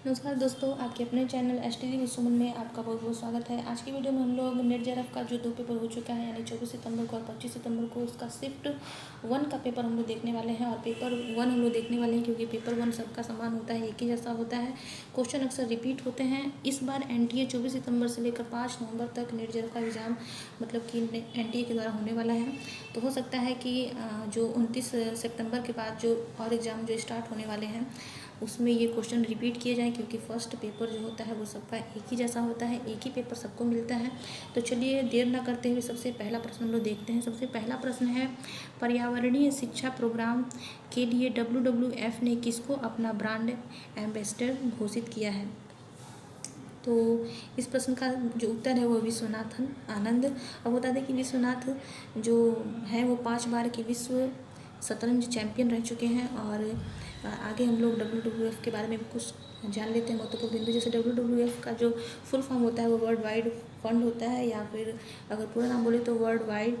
नमस्कार दोस्तों, आपके अपने चैनल एसटीडी विद सुमन में आपका बहुत बहुत स्वागत है। आज की वीडियो में हम लोग नेट जेआरएफ का जो 2 पेपर हो चुका है, यानी 24 सितंबर को और 25 सितंबर को, उसका शिफ्ट 1 का पेपर हम लोग देखने वाले हैं। और पेपर 1 हम लोग देखने वाले हैं क्योंकि पेपर 1 सबका समान होता है, एक ही जैसा होता है, क्वेश्चन अक्सर रिपीट होते हैं। इस बार एनटीए 24 सितंबर से लेकर 5 नवंबर तक नेट जेआरएफ का एग्ज़ाम मतलब कि एनटीए के द्वारा होने वाला है। तो हो सकता है कि जो 29 सितंबर के बाद जो और एग्ज़ाम जो स्टार्ट होने वाले हैं उसमें ये क्वेश्चन रिपीट किए जाएं, क्योंकि फर्स्ट पेपर जो होता है वो सबका एक ही जैसा होता है, एक ही पेपर सबको मिलता है। तो चलिए देर ना करते हुए सबसे पहला प्रश्न हम लोग देखते हैं। सबसे पहला प्रश्न है, पर्यावरणीय शिक्षा प्रोग्राम के लिए WWF ने किसको अपना ब्रांड एम्बेसडर घोषित किया है? तो इस प्रश्न का जो उत्तर है वो विश्वनाथन आनंद। अब बता दें कि विश्वनाथ जो है वो 5 बार के विश्व शतरंज चैंपियन रह चुके हैं। और आगे हम लोग WWF के बारे में कुछ जान लेते हैं महत्वपूर्ण बिंदु। जैसे WWF का जो फुल फॉर्म होता है वो वर्ल्ड वाइड फंड होता है, या फिर अगर पूरा नाम बोले तो वर्ल्ड वाइड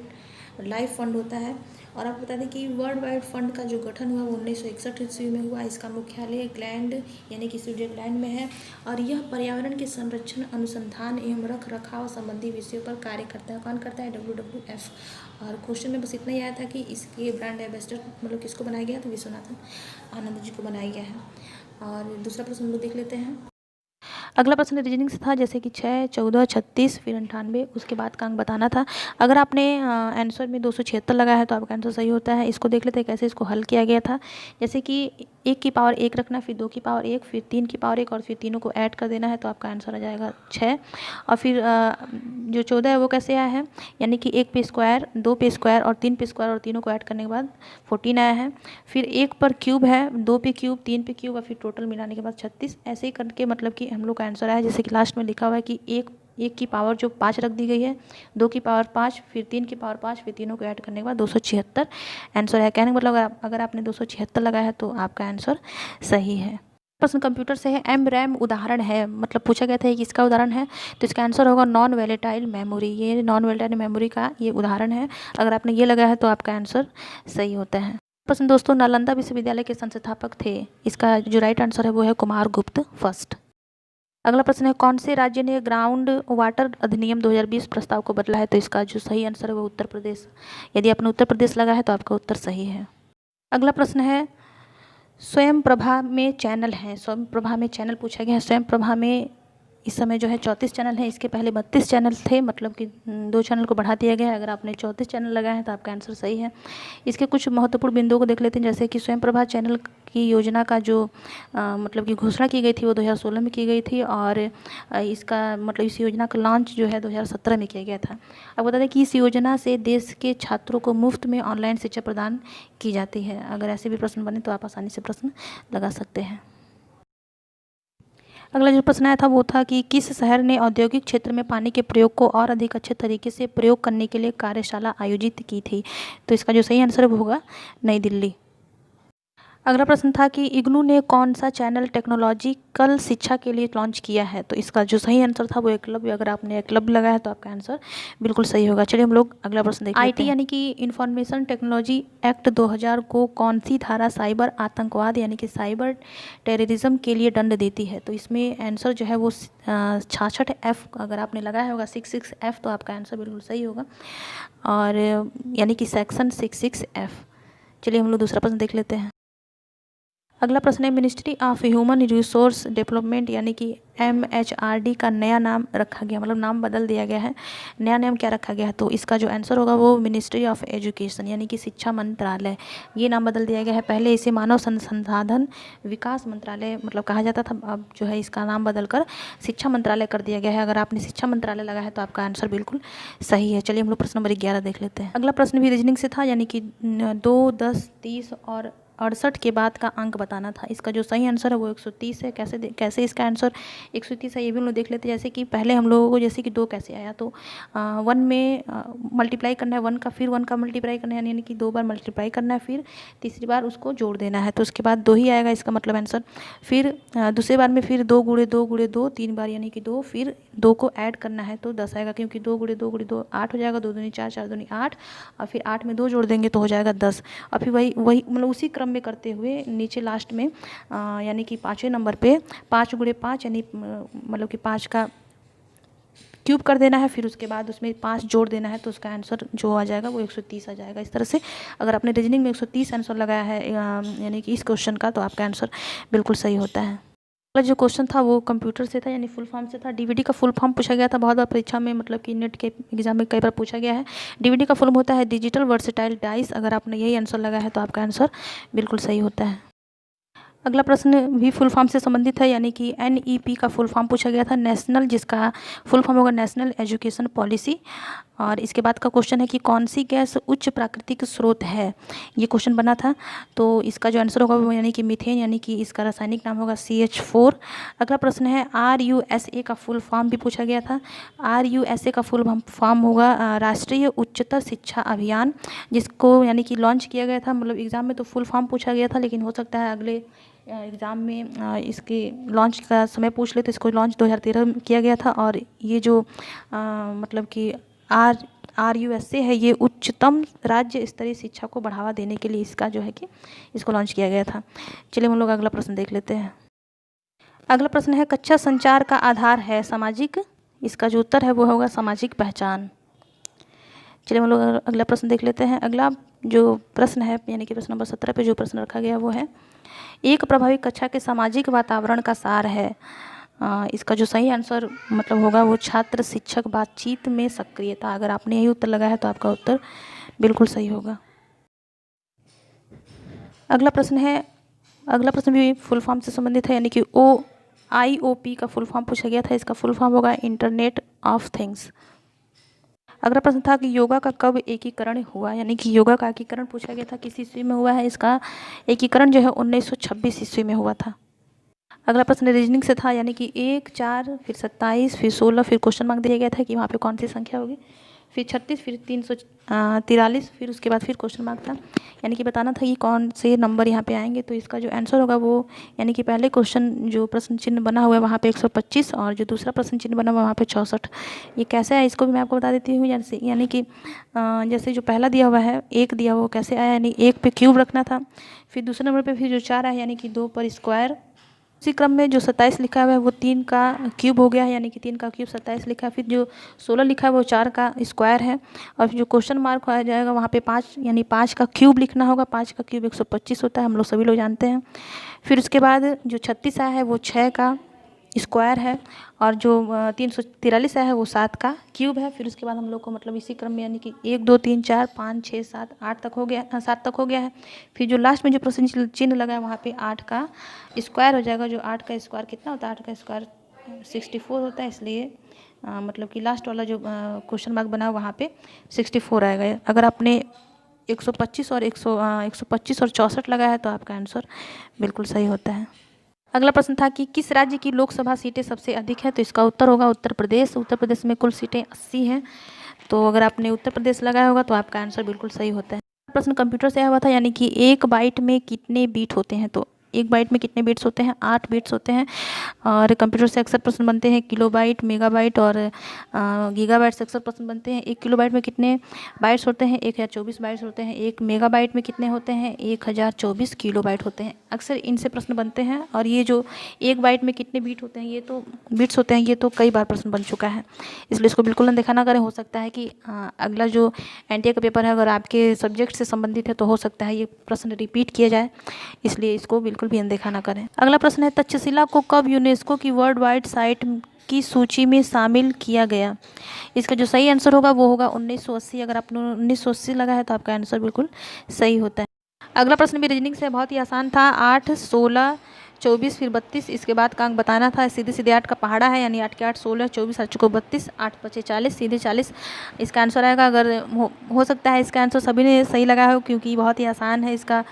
लाइफ फंड होता है। और आप बता दें कि वर्ल्ड वाइड फंड का जो गठन हुआ वो 1961 ईस्वी में हुआ। इसका मुख्यालय ग्लैंड यानी कि स्विट्जरलैंड में है। और यह पर्यावरण के संरक्षण, अनुसंधान एवं रख रखाव संबंधी विषयों पर कार्य करता है। कौन करता है? WWF। और क्वेश्चन में बस इतना ही आया था कि इसके ब्रांड एम्बेसडर मतलब किसको बनाया गया, तो विश्वनाथन आनंद जी को बनाया गया है। और दूसरा प्रश्न हम लोग देख लेते हैं। अगला प्रश्न रीजनिंग से था, जैसे कि 6, 14, 36, फिर 98, उसके बाद का अंक बताना था। अगर आपने आंसर में 276 लगाया है तो आपका आंसर सही होता है। इसको देख लेते हैं कैसे इसको हल किया गया था। जैसे कि 1 की पावर 1 रखना, फिर 2 की पावर 1, फिर 3 की पावर 1 और फिर तीनों को ऐड कर देना है, तो आपका आंसर आ जाएगा 6। और फिर जो 14 है वो कैसे आया है, यानी कि 1 पे स्क्वायर, 2 पे स्क्वायर और 3 पे स्क्वायर और तीनों को ऐड करने के बाद 14 आया है। फिर 1 पर क्यूब है, 2 पे क्यूब, 3 पे क्यूब और फिर टोटल मिलाने के बाद 36। ऐसे ही करके मतलब कि हम लोग का आंसर आया। जैसे कि लास्ट में लिखा हुआ है कि एक की पावर जो 5 रख दी गई है, 2 की पावर 5, फिर 3 की पावर 5, फिर तीनों को ऐड करने के बाद 276 आंसर है। कहने का मतलब अगर आपने 276 लगाया है तो आपका आंसर सही है। प्रश्न कंप्यूटर से है, एम रैम उदाहरण है, मतलब पूछा गया था कि इसका उदाहरण है, तो इसका आंसर होगा नॉन वोलेटाइल मेमोरी। ये नॉन वोलेटाइल मेमोरी का ये उदाहरण है। अगर आपने ये लगाया है तो आपका आंसर सही होता है। प्रश्न दोस्तों, नालंदा विश्वविद्यालय के संस्थापक थे। इसका जो राइट आंसर है वो है कुमार गुप्त फर्स्ट। अगला प्रश्न है, कौन से राज्य ने ग्राउंड वाटर अधिनियम 2020 प्रस्ताव को बदला है? तो इसका जो सही आंसर है वो उत्तर प्रदेश। यदि आपने उत्तर प्रदेश लगा है तो आपका उत्तर सही है। अगला प्रश्न है, स्वयं प्रभा में चैनल है। स्वयं प्रभा में चैनल पूछा गया है। स्वयं प्रभा में इस समय जो है 34 चैनल है। इसके पहले 32 चैनल थे, मतलब कि 2 चैनल को बढ़ा दिया गया है। अगर आपने 34 चैनल लगाए हैं तो आपका आंसर सही है। इसके कुछ महत्वपूर्ण बिंदुओं को देख लेते हैं। जैसे कि स्वयं प्रभा चैनल की योजना का जो मतलब कि घोषणा की गई थी वो 2016 में की गई थी। और इसका मतलब इस योजना का लॉन्च जो है 2017 में किया गया था। अब बता दें कि इस योजना से देश के छात्रों को मुफ्त में ऑनलाइन शिक्षा प्रदान की जाती है। अगर ऐसे भी प्रश्न बने तो आप आसानी से प्रश्न लगा सकते हैं। अगला जो प्रश्न आया था वो था कि किस शहर ने औद्योगिक क्षेत्र में पानी के प्रयोग को और अधिक अच्छे तरीके से प्रयोग करने के लिए कार्यशाला आयोजित की थी? तो इसका जो सही आंसर है वो होगा नई दिल्ली। अगला प्रश्न था कि इग्नू ने कौन सा चैनल टेक्नोलॉजिकल शिक्षा के लिए लॉन्च किया है? तो इसका जो सही आंसर था वो एकलव्य। अगर आपने एकलव्य लगाया है तो आपका आंसर बिल्कुल सही होगा। चलिए हम लोग अगला प्रश्न देखते हैं। IT यानी कि इंफॉर्मेशन टेक्नोलॉजी एक्ट 2000 को कौन सी धारा साइबर आतंकवाद यानी कि साइबर टेररिज्म के लिए दंड देती है? तो इसमें आंसर जो है वो 66F। अगर आपने लगाया होगा 66F तो आपका आंसर बिल्कुल सही होगा। और यानी कि सेक्शन 66F। चलिए हम लोग दूसरा प्रश्न देख लेते हैं। अगला प्रश्न है, ministry of human resource development यानी कि MHRD का नया नाम रखा गया, मतलब नाम बदल दिया गया है। नया नाम क्या रखा गया है? तो इसका जो आंसर होगा वो मिनिस्ट्री ऑफ एजुकेशन यानी कि शिक्षा मंत्रालय, ये नाम बदल दिया गया है। पहले इसे मानव संसाधन विकास मंत्रालय मतलब कहा जाता था, अब जो है इसका नाम बदलकर शिक्षा मंत्रालय कर दिया गया है। अगर आपने शिक्षा मंत्रालय लगा है तो आपका आंसर बिल्कुल सही है। चलिए हम लोग प्रश्न नंबर 11 देख लेते हैं। अगला प्रश्न भी रीजनिंग से था, यानी कि 2, 10, 30 और 68 के बाद का अंक बताना था। इसका जो सही आंसर है वो 130 है। कैसे इसका आंसर 130 है ये भी हम लोग देख लेते हैं। जैसे कि पहले हम लोगों को जैसे कि 2 कैसे आया, तो 1 में मल्टीप्लाई करना है 1 का, फिर 1 का मल्टीप्लाई करना है, यानी कि 2 बार मल्टीप्लाई करना है, फिर तीसरी बार उसको जोड़ देना है, तो उसके बाद 2 ही आएगा इसका मतलब आंसर। फिर दूसरे बार में फिर 2 गुणे 2 गुणे 2 3 बार यानी कि 2, फिर 2 को ऐड करना है तो 10 आएगा, क्योंकि 2 गुणे 2 गुणे 2 8 हो जाएगा, 2 दूनी 4, 4 दूनी 8 और फिर 8 में 2 जोड़ देंगे तो हो जाएगा 10। और फिर वही मतलब उसी क्रम क्रम में करते हुए नीचे लास्ट में यानी कि 5वें नंबर पे 5 गुणे 5 यानी मतलब कि 5 का क्यूब कर देना है, फिर उसके बाद उसमें 5 जोड़ देना है, तो उसका आंसर जो आ जाएगा वो 130 आ जाएगा। इस तरह से अगर आपने रीजनिंग में 130 आंसर लगाया है यानी कि इस क्वेश्चन का, तो आपका आंसर बिल्कुल सही होता है। अगला जो क्वेश्चन था वो कंप्यूटर से था, यानी फुल फॉर्म से था। डीवीडी का फुल फॉर्म पूछा गया था बहुत बार परीक्षा में, मतलब कि नेट के एग्जाम में कई बार पूछा गया है। डीवीडी का फुल होता है डिजिटल वर्सेटाइल डाइस। अगर आपने यही आंसर लगाया है तो आपका आंसर बिल्कुल सही होता है। अगला प्रश्न भी फुल फॉर्म से संबंधित है, यानी कि NEP का फुल फॉर्म पूछा गया था, नेशनल, जिसका फुल फॉर्म होगा नेशनल एजुकेशन पॉलिसी। और इसके बाद का क्वेश्चन है कि कौन सी गैस उच्च प्राकृतिक स्रोत है, ये क्वेश्चन बना था। तो इसका जो आंसर होगा वो यानी कि मीथेन, यानी कि इसका रासायनिक नाम होगा CH4। अगला प्रश्न है RUSA का फुल फॉर्म भी पूछा गया था। RUSA का फुल फॉर्म होगा राष्ट्रीय उच्चतर शिक्षा अभियान, जिसको यानी कि लॉन्च किया गया था। मतलब एग्ज़ाम में तो फुल फॉर्म पूछा गया था, लेकिन हो सकता है अगले एग्ज़ाम में इसके लॉन्च का समय पूछ ले, तो इसको लॉन्च 2013 में किया गया था। और ये जो मतलब कि RUSA है, ये उच्चतम राज्य स्तरीय शिक्षा को बढ़ावा देने के लिए इसका जो है कि इसको लॉन्च किया गया था। चलिए हम लोग अगला प्रश्न देख लेते हैं। अगला प्रश्न है कक्षा संचार का आधार है सामाजिक। इसका जो उत्तर है वो होगा सामाजिक पहचान। चलिए हम लोग अगला प्रश्न देख लेते हैं। अगला जो प्रश्न है यानी कि प्रश्न नंबर 17 पे जो प्रश्न रखा गया वो है एक प्रभावी कक्षा के सामाजिक वातावरण का सार है। इसका जो सही आंसर मतलब होगा वो छात्र शिक्षक बातचीत में सक्रियता। अगर आपने यही उत्तर लगाया है तो आपका उत्तर बिल्कुल सही होगा। अगला प्रश्न भी फुल फॉर्म से संबंधित है, यानी कि IOP का फुल फॉर्म पूछा गया था। इसका फुल फॉर्म होगा इंटरनेट ऑफ थिंग्स। अगला प्रश्न था कि योगा का कब एकीकरण हुआ, यानी कि योगा का एकीकरण पूछा गया था किस ईस्वी में हुआ है। इसका एकीकरण जो है 1926 ईस्वी में हुआ था। अगला प्रश्न रीजनिंग से था, यानी कि 1, 4, फिर 27, फिर 16, फिर क्वेश्चन मार्क दिया गया था कि वहाँ पे कौन सी संख्या होगी, फिर 36, फिर 343, फिर उसके बाद फिर क्वेश्चन मार्क था, यानी कि बताना था कि कौन से नंबर यहाँ पे आएंगे। तो इसका जो आंसर होगा वो यानी कि पहले क्वेश्चन जो प्रश्न चिन्ह बना हुआ है वहाँ पे 125 और जो दूसरा प्रश्न चिन्ह बना हुआ है वहाँ पे 64। ये कैसे है इसको भी मैं आपको बता देती हूँ। यानी कि जैसे जो पहला दिया हुआ है 1 दिया हुआ कैसे आया, यानी 1 पे क्यूब रखना था, फिर दूसरे नंबर पर फिर जो 4 है यानी कि 2 पर स्क्वायर। उसी क्रम में जो 27 लिखा हुआ है वो 3 का क्यूब हो गया है, यानी कि 3 का क्यूब 27 लिखा है। फिर जो 16 लिखा है वो 4 का स्क्वायर है। और फिर जो क्वेश्चन मार्क आ जाएगा वहाँ पे 5 यानी 5 का क्यूब लिखना होगा। 5 का क्यूब 125 होता है, हम लोग सभी लोग जानते हैं। फिर उसके बाद जो 36 आया है वो 6 का स्क्वायर है, और जो 343 आया है वो 7 का क्यूब है। फिर उसके बाद हम लोग को मतलब इसी क्रम में यानी कि 1, 2, 3, 4, 5, 6, 7, 8 तक हो गया, 7 तक हो गया है। फिर जो लास्ट में जो प्रश्न चिन्ह लगा है वहाँ पे 8 का स्क्वायर हो जाएगा। जो 8 का स्क्वायर कितना होता है, 8 का स्क्वायर 64 होता है, इसलिए मतलब कि लास्ट वाला जो क्वेश्चन मार्क बना वहाँ पे 64 आएगा। अगर आपने 125 और 64 लगाया है तो आपका आंसर बिल्कुल सही होता है। अगला प्रश्न था कि किस राज्य की लोकसभा सीटें सबसे अधिक है, तो इसका उत्तर होगा उत्तर प्रदेश। उत्तर प्रदेश में कुल सीटें 80 हैं। तो अगर आपने उत्तर प्रदेश लगाया होगा तो आपका आंसर बिल्कुल सही होता है। प्रश्न कंप्यूटर से आया हुआ था, यानी कि 1 बाइट में कितने बीट होते हैं। तो 1 बाइट में कितने बीट्स होते हैं, 8 बीट्स होते हैं। और कंप्यूटर से अक्सर प्रश्न बनते हैं किलोबाइट, मेगाबाइट और गीगाबाइट से अक्सर प्रश्न बनते हैं। 1 किलोबाइट में कितने बाइट्स होते हैं, 1024 बाइट्स होते हैं। 1 मेगाबाइट में कितने होते हैं, 1024 किलोबाइट होते हैं। अक्सर इनसे प्रश्न बनते हैं। और ये जो 1 बाइट में कितने बीट होते हैं, ये तो बीट्स होते हैं, ये तो कई बार प्रश्न बन चुका है, इसलिए इसको बिल्कुल अनदेखा ना करें। हो सकता है कि अगला जो NTA का पेपर है अगर आपके सब्जेक्ट से संबंधित है तो हो सकता है ये प्रश्न रिपीट किया जाए, इसलिए इसको बिल्कुल भी अनदेखा ना करें। अगला प्रश्न है तक्षशिला को कब यूनेस्को की वर्ल्ड वाइड साइट की सूची में शामिल किया गया। इसका जो सही आंसर होगा वो होगा 1980। अगर आपने 1980 लगा है तो आपका आंसर बिल्कुल सही होता है। अगला प्रश्न भी रीजनिंग से बहुत ही आसान था। 8, 16, 24, फिर 32, इसके बाद का अंक बताना था। सीधे सीधे 8 का पहाड़ा है, यानी 8 के 8 16, 24 8 को 32, 8 5 40, सीधे 40 इसका आंसर आएगा। अगर हो सकता है इसका आंसर सभी ने सही लगाया हो, क्योंकि बहुत ही आसान है इसका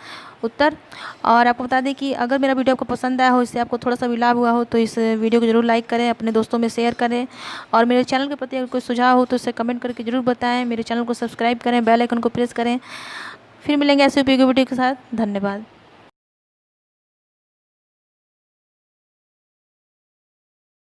उत्तर। और आपको बता दें कि अगर मेरा वीडियो आपको पसंद आया हो, इससे आपको थोड़ा सा भी लाभ हुआ हो, तो इस वीडियो को जरूर लाइक करें, अपने दोस्तों में शेयर करें। और मेरे चैनल के प्रति अगर कोई सुझाव हो तो उसे कमेंट करके जरूर बताएं। मेरे चैनल को सब्सक्राइब करें, बेल आइकन को प्रेस करें। फिर मिलेंगे ऐसे उपयोगी वीडियो के साथ। धन्यवाद।